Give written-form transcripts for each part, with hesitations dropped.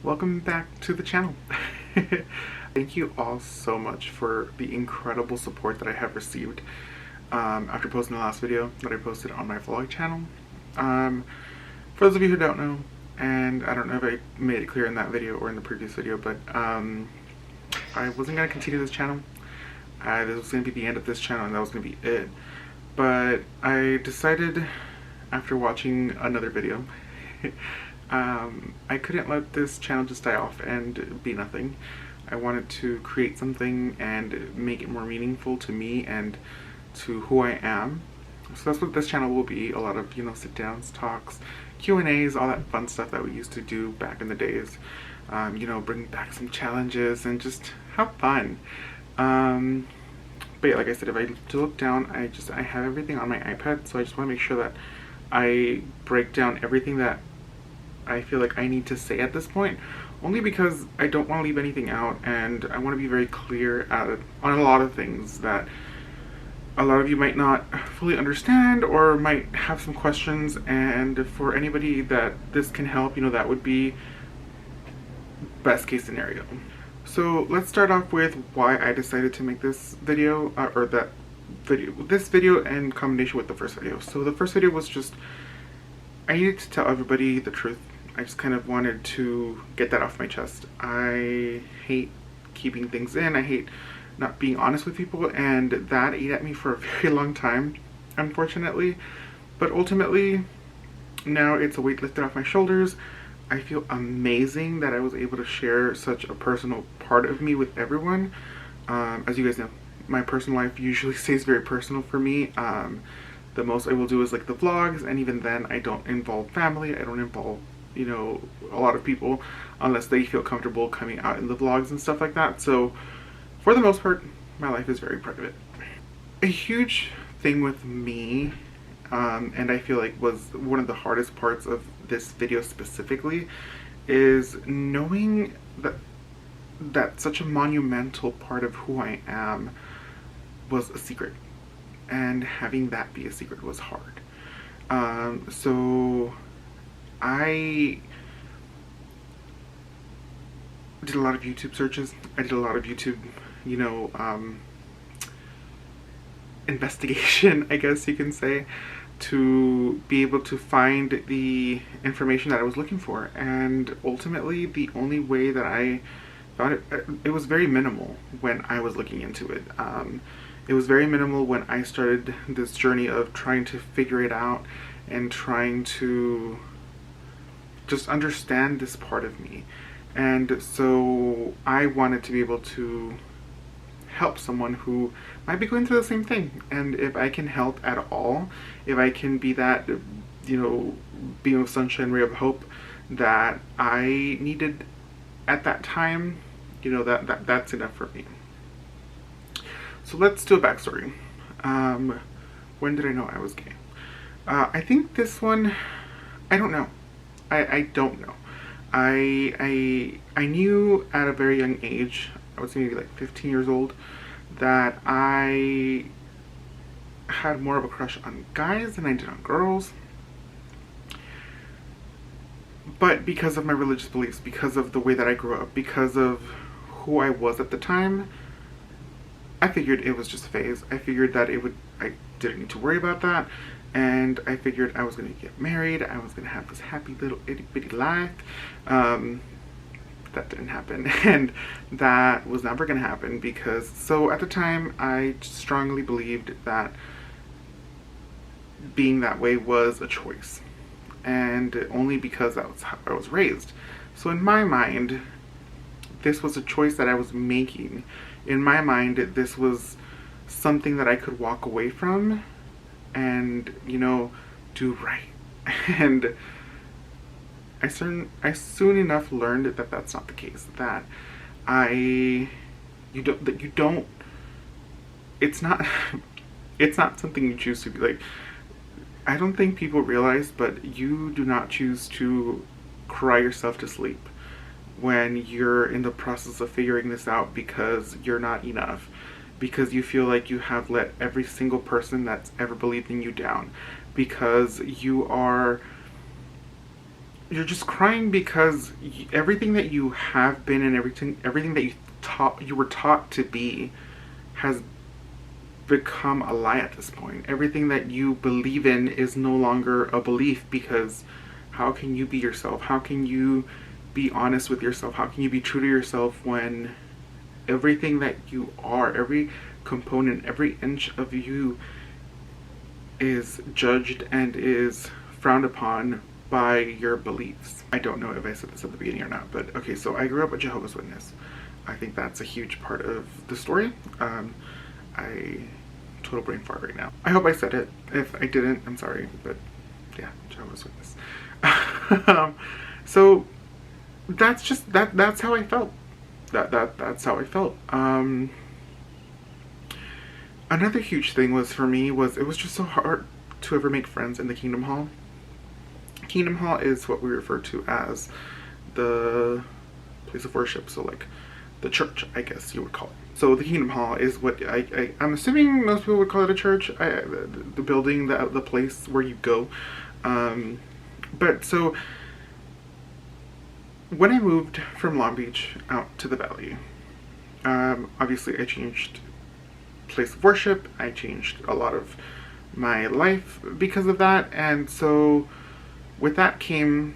welcome back to the channel. Thank you all so much for the incredible support that I have received after posting the last video that I posted on my vlog channel. For those of you who don't know, and I don't know if I made it clear in that video or in the previous video, but I wasn't going to continue this channel. This was going to be the end of this channel and that was going to be it. But I decided after watching another video I couldn't let this channel just die off and be nothing. I wanted to create something and make it more meaningful to me and to who I am. So that's what this channel will be. A lot of, sit downs, talks, Q&As, all that fun stuff that we used to do back in the days. Bring back some challenges and just have fun. But yeah, like I said, if I look down, I have everything on my iPad, so I just want to make sure that I break down everything that I feel like I need to say at this point, only because I don't want to leave anything out, and I want to be very clear on a lot of things that a lot of you might not fully understand or might have some questions. And for anybody that this can help, that would be best case scenario. So let's start off with why I decided to make this video, this video in combination with the first video. So the first video was just, I needed to tell everybody the truth. I just kind of wanted to get that off my chest. I hate keeping things in. I hate not being honest with people, and that ate at me for a very long time, unfortunately. But ultimately, now it's a weight lifted off my shoulders. I feel amazing that I was able to share such a personal part of me with everyone. As you guys know, my personal life usually stays very personal for me. The most I will do is like the vlogs, and even then I don't involve family. I don't involve a lot of people unless they feel comfortable coming out in the vlogs and stuff like that. So for the most part, my life is very private. A huge thing with me, and I feel like was one of the hardest parts of this video specifically, is knowing that such a monumental part of who I am was a secret, and having that be a secret was hard. So I did a lot of YouTube searches. I did a lot of YouTube, investigation, I guess you can say, to be able to find the information that I was looking for. And ultimately, the only way that I found it was very minimal when I was looking into it. It was very minimal when I started this journey of trying to figure it out and trying to just understand this part of me. And so I wanted to be able to help someone who might be going through the same thing. And if I can help at all, if I can be that, beam of sunshine, ray of hope that I needed at that time, that's enough for me. So let's do a backstory. When did I know I was gay? I think this one, I don't know. I don't know. I knew at a very young age, I was maybe like 15 years old, that I had more of a crush on guys than I did on girls. But because of my religious beliefs, because of the way that I grew up, because of who I was at the time, I figured it was just a phase. I figured that I didn't need to worry about that. And I figured I was going to get married. I was going to have this happy little itty bitty life. That didn't happen. And that was never going to happen because, so at the time, I strongly believed that being that way was a choice. And only because that was how I was raised. So in my mind, this was a choice that I was making. In my mind, this was something that I could walk away from and do right. And I soon enough learned that that's not the case. That it's not something you choose to be. Like, I don't think people realize, but you do not choose to cry yourself to sleep when you're in the process of figuring this out because you're not enough. Because you feel like you have let every single person that's ever believed in you down. Because you are you're just crying because everything that you have been and everything that you were taught to be has become a lie at this point. Everything that you believe in is no longer a belief, because how can you be yourself? How can you be honest with yourself? How can you be true to yourself when everything that you are, every component, every inch of you is judged and is frowned upon by your beliefs? I don't know if I said this at the beginning or not, but okay, so I grew up a Jehovah's Witness. I think that's a huge part of the story. I total brain fart right now. I hope I said it. If I didn't, I'm sorry, but yeah, Jehovah's Witness. So that's just that's how I felt. That's how I felt. Another huge thing was for me was it was just so hard to ever make friends in the Kingdom Hall. Kingdom Hall is what we refer to as the place of worship, so like the church, I guess you would call it. So the Kingdom Hall is what I'm assuming most people would call it a church. The building, the place where you go. But so when I moved from Long Beach out to the Valley, obviously I changed place of worship. I changed a lot of my life because of that, and so with that came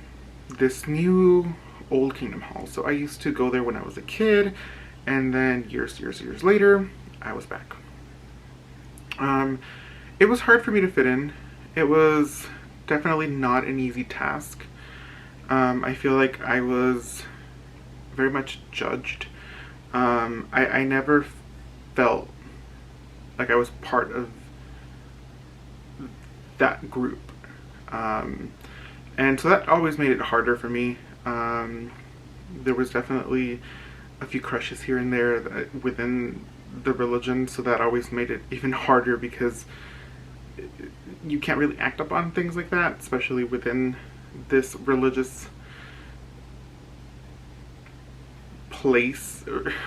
this new old Kingdom Hall. So I used to go there when I was a kid, and then years later, I was back. It was hard for me to fit in. It was definitely not an easy task. I feel like I was very much judged. I never felt like I was part of that group. And so that always made it harder for me. There was definitely a few crushes here and there within the religion, so that always made it even harder, because you can't really act up on things like that, especially within this religious place,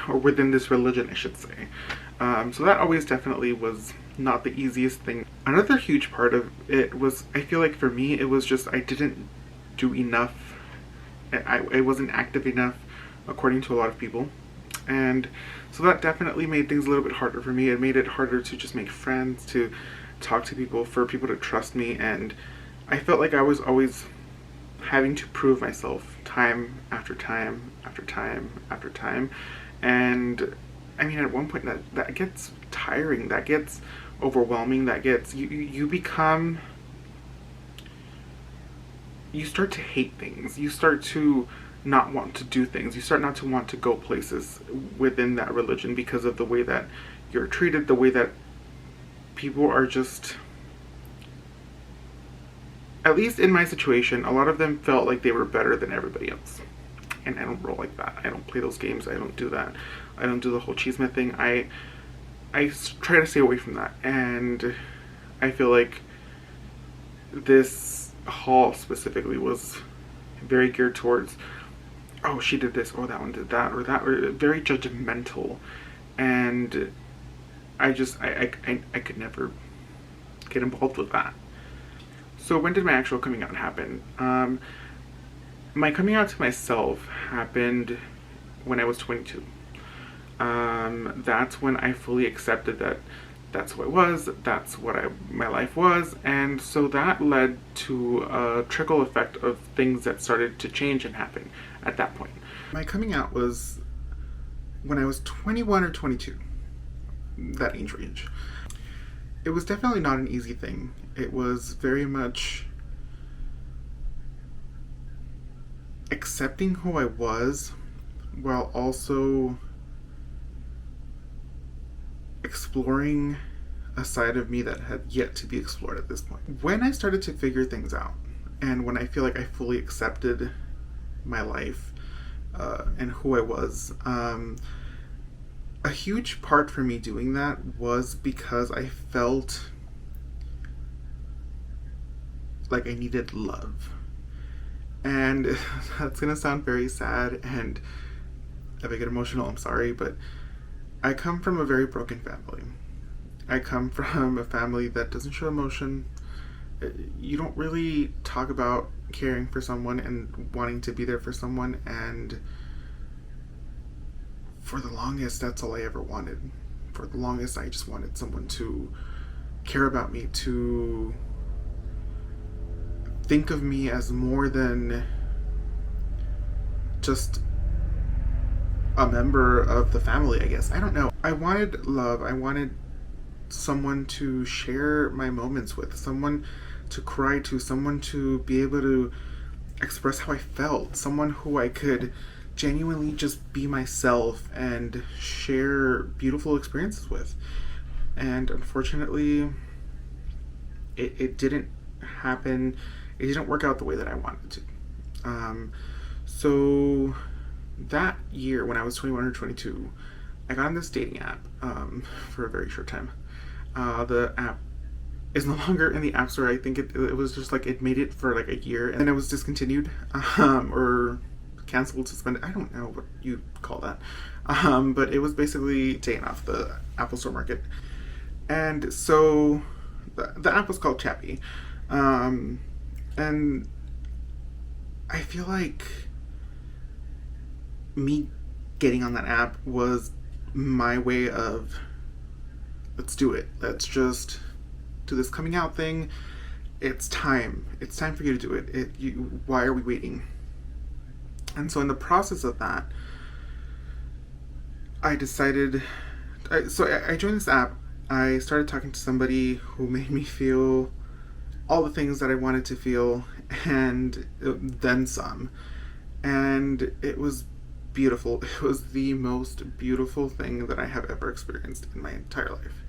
or within this religion, I should say. So that always definitely was not the easiest thing. Another huge part of it was, I feel like for me, it was just I didn't do enough. I wasn't active enough, according to a lot of people. And so that definitely made things a little bit harder for me. It made it harder to just make friends, to talk to people, for people to trust me. And I felt like I was always having to prove myself time after time after time after time. And I mean, at one point that gets tiring, that gets overwhelming, that gets, you become, you start to hate things, you start to not want to do things, you start not to want to go places within that religion because of the way that you're treated, the way that people are just, at least in my situation, a lot of them felt like they were better than everybody else. And I don't roll like that. I don't play those games. I don't do that. I don't do the whole cheeseman thing. I try to stay away from that. And I feel like this hall specifically was very geared towards, oh, she did this, or that one did that, or very judgmental. And I could never get involved with that. So when did my actual coming out happen? My coming out to myself happened when I was 22. That's when I fully accepted that that's who I was, that's what my life was, and so that led to a trickle effect of things that started to change and happen at that point. My coming out was when I was 21 or 22, that age range. It was definitely not an easy thing. It was very much accepting who I was, while also exploring a side of me that had yet to be explored at this point. When I started to figure things out, and when I feel like I fully accepted my life and who I was, a huge part for me doing that was because I felt like I needed love. And that's gonna sound very sad, and if I get emotional, I'm sorry, but I come from a very broken family. I come from a family that doesn't show emotion. you don't really talk about caring for someone and wanting to be there for someone, and for the longest, that's all I ever wanted. For the longest, I just wanted someone to care about me, to think of me as more than just a member of the family, I guess. I don't know. I wanted love. I wanted someone to share my moments with, someone to cry to, someone to be able to express how I felt, someone who I could genuinely just be myself and share beautiful experiences with. And unfortunately, it didn't happen. It didn't work out the way that I wanted to. So that year, when I was 21 or 22, I got on this dating app for a very short time. The app is no longer in the App Store. I think it was just like it made it for like a year, and then it was discontinued or canceled, suspended. I don't know what you call that. But it was basically taken off the Apple Store market. And so the app was called Chappy. And I feel like me getting on that app was my way of, let's do it. Let's just do this coming out thing. It's time. It's time for you to do it. Why are we waiting? And so in the process of that, I decided, I joined this app. I started talking to somebody who made me feel all the things that I wanted to feel, and then some. And it was beautiful. It was the most beautiful thing that I have ever experienced in my entire life.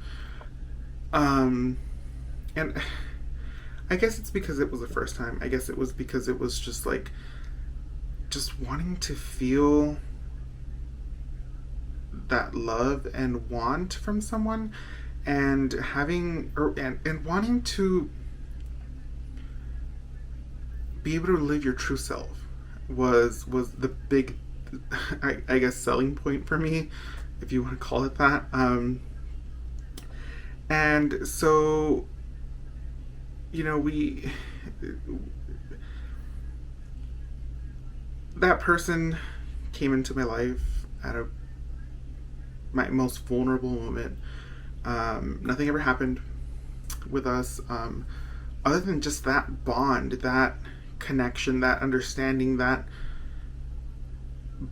And I guess it's because it was the first time. I guess it was because it was just like, just wanting to feel that love and want from someone, and having, and wanting to be able to live your true self was the big, I guess, selling point for me, if you want to call it that. And so, you know, that person came into my life at my most vulnerable moment. Nothing ever happened with us, other than just that bond, that connection, that understanding, that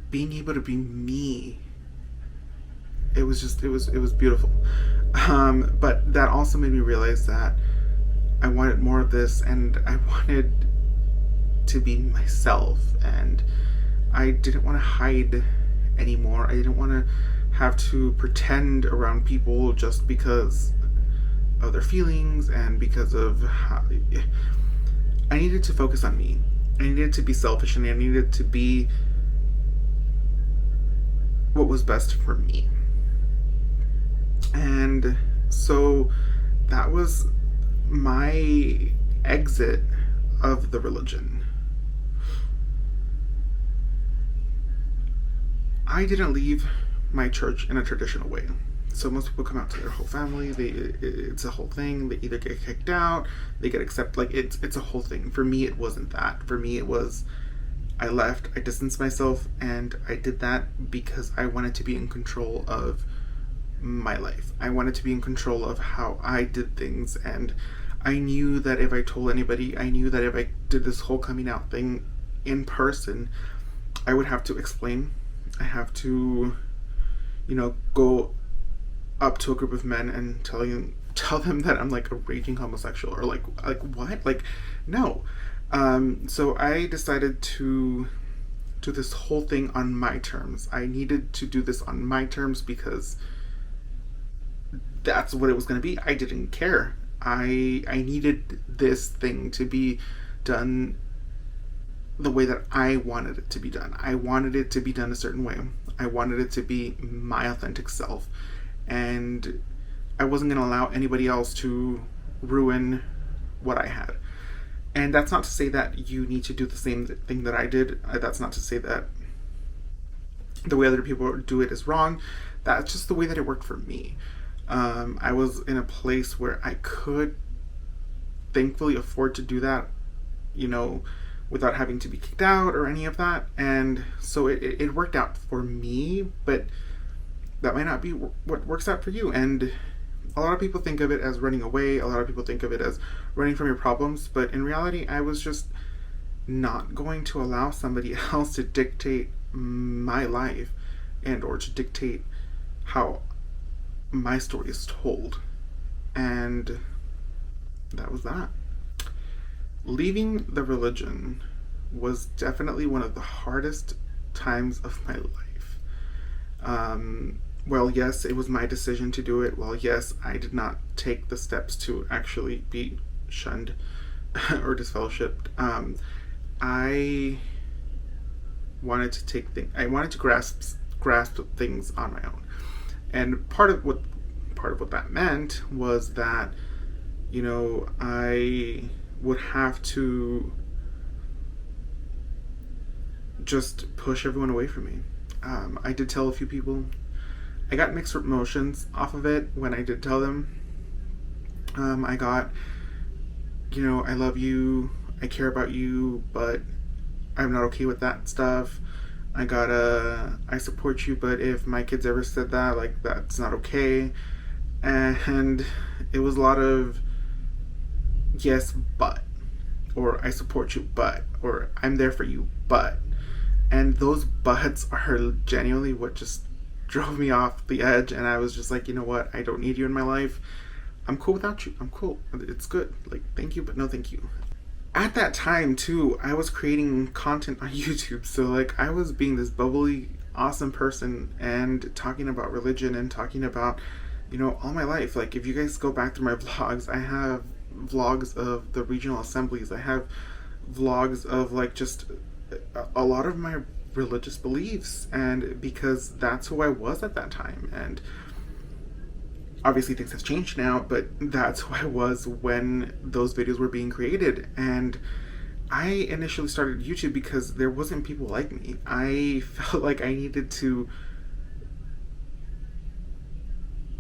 being able to be me. It was beautiful. But that also made me realize that I wanted more of this, and I wanted to be myself, and I didn't want to hide anymore. I didn't want to have to pretend around people just because of their feelings and because of how I needed to focus on me. I needed to be selfish, and I needed to be what was best for me. And so that was my exit of the religion. I didn't leave my church in a traditional way. So most people come out to their whole family. It's a whole thing. They either get kicked out, they get accepted. Like it's a whole thing. For me, it wasn't that. For me, it was, I left, I distanced myself, and I did that because I wanted to be in control of my life. I wanted to be in control of how I did things, and I knew that if I told anybody, I knew that if I did this whole coming out thing in person, I would have to explain. I have to, go up to a group of men and tell them that I'm like a raging homosexual, or like what? Like, no. So I decided to do this whole thing on my terms. I needed to do this on my terms because that's what it was going to be. I didn't care. I needed this thing to be done the way that I wanted it to be done. I wanted it to be done a certain way. I wanted it to be my authentic self. And I wasn't going to allow anybody else to ruin what I had. And that's not to say that you need to do the same thing that I did. That's not to say that the way other people do it is wrong. That's just the way that it worked for me. I was in a place where I could thankfully afford to do that, without having to be kicked out or any of that. And so it worked out for me, but that might not be what works out for you. And a lot of people think of it as running away. A lot of people think of it as running from your problems. But in reality, I was just not going to allow somebody else to dictate my life and or to dictate how my story is told. And that was that. Leaving the religion was definitely one of the hardest times of my life. Well, yes, it was my decision to do it. Well, yes, I did not take the steps to actually be shunned or disfellowshipped. I wanted to grasp things on my own, and part of what that meant was that I would have to just push everyone away from me. I did tell a few people. I got mixed emotions off of it when I did tell them. I got, I love you, I care about you, but I'm not okay with that stuff. I got I support you, but if my kids ever said that, like, that's not okay. And it was a lot of yes, but, or I support you, but, or I'm there for you, but. And those buts are genuinely what just drove me off the edge. And I was just like, you know what? I don't need you in my life. I'm cool without you. I'm cool. It's good. Like, thank you, but no thank you. At that time, too, I was creating content on YouTube. So, like, I was being this bubbly, awesome person and talking about religion and talking about, all my life. Like, if you guys go back through my vlogs, I have vlogs of the regional assemblies. I have vlogs of, like, just a lot of my religious beliefs, and because that's who I was at that time. And obviously things have changed now, but that's who I was when those videos were being created. And I initially started YouTube because there wasn't people like me. I felt like I needed to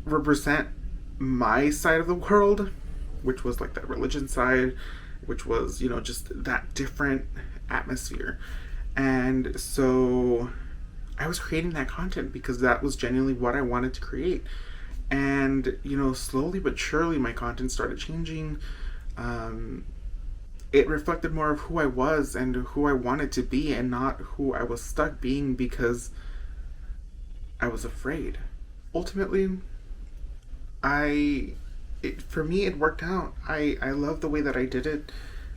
represent my side of the world, which was like that religion side, which was, just that different atmosphere. And so I was creating that content because that was genuinely what I wanted to create. And, slowly but surely my content started changing. It reflected more of who I was and who I wanted to be, and not who I was stuck being because I was afraid. Ultimately, for me, it worked out. I love the way that I did it.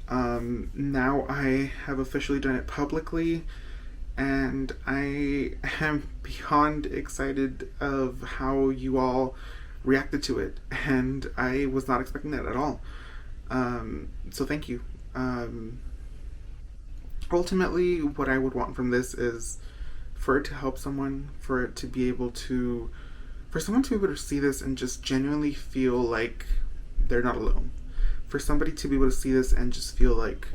Now I have officially done it publicly, and I am beyond excited of how you all reacted to it, and I was not expecting that at all. So thank you. Ultimately, what I would want from this is for it to help someone, for someone to be able to see this and just genuinely feel like they're not alone. For somebody to be able to see this and just feel like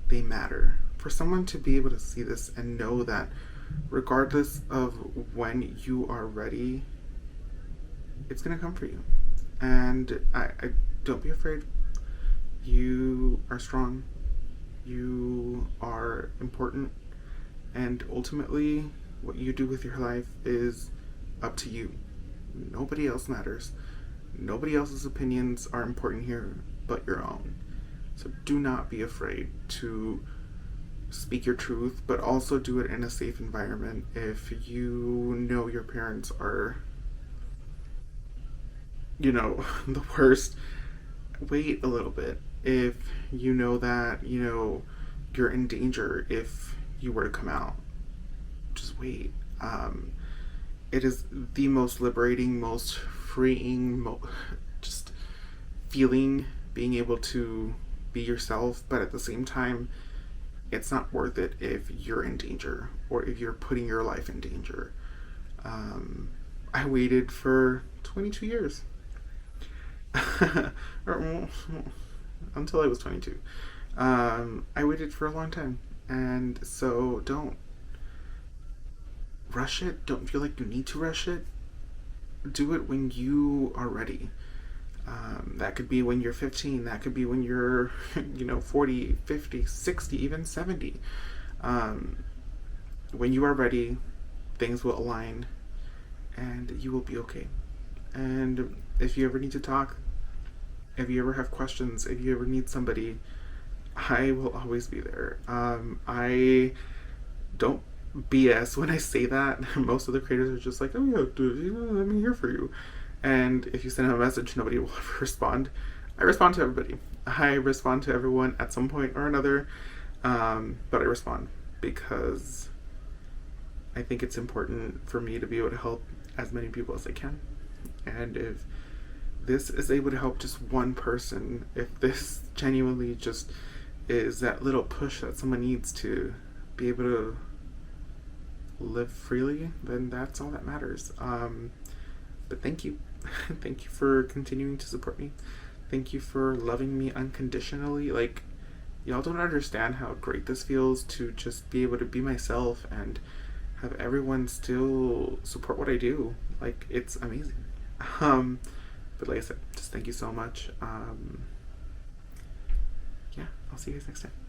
they matter. For someone to be able to see this and know that regardless of when you are ready, it's going to come for you. And I don't be afraid. You are strong. You are important. And ultimately, what you do with your life is up to you. Nobody else matters. Nobody else's opinions are important here but your own. So do not be afraid to speak your truth, but also do it in a safe environment. If you know your parents are, the worst, wait a little bit. If you know that, you're in danger if you were to come out, just wait. It is the most liberating, most freeing, just feeling, being able to be yourself, but at the same time, it's not worth it if you're in danger or if you're putting your life in danger. I waited for 22 years. Until I was 22. I waited for a long time. And so don't rush it. Don't feel like you need to rush it. Do it when you are ready. That could be when you're 15. That could be when you're, 40, 50, 60, even 70. When you are ready, things will align and you will be okay. And if you ever need to talk, if you ever have questions, if you ever need somebody, I will always be there. I don't BS when I say that. Most of the creators are just like, oh yeah, dude, I'm here for you. And if you send them a message, nobody will ever respond. I respond to everybody. I respond to everyone at some point or another. But I respond because I think it's important for me to be able to help as many people as I can. And if this is able to help just one person, if this genuinely just is that little push that someone needs to be able to live freely, then that's all that matters. But thank you. Thank you for continuing to support me. Thank you for loving me unconditionally. Like, y'all don't understand how great this feels to just be able to be myself and have everyone still support what I do. Like, it's amazing. But like I said, just thank you so much. Yeah, I'll see you guys next time.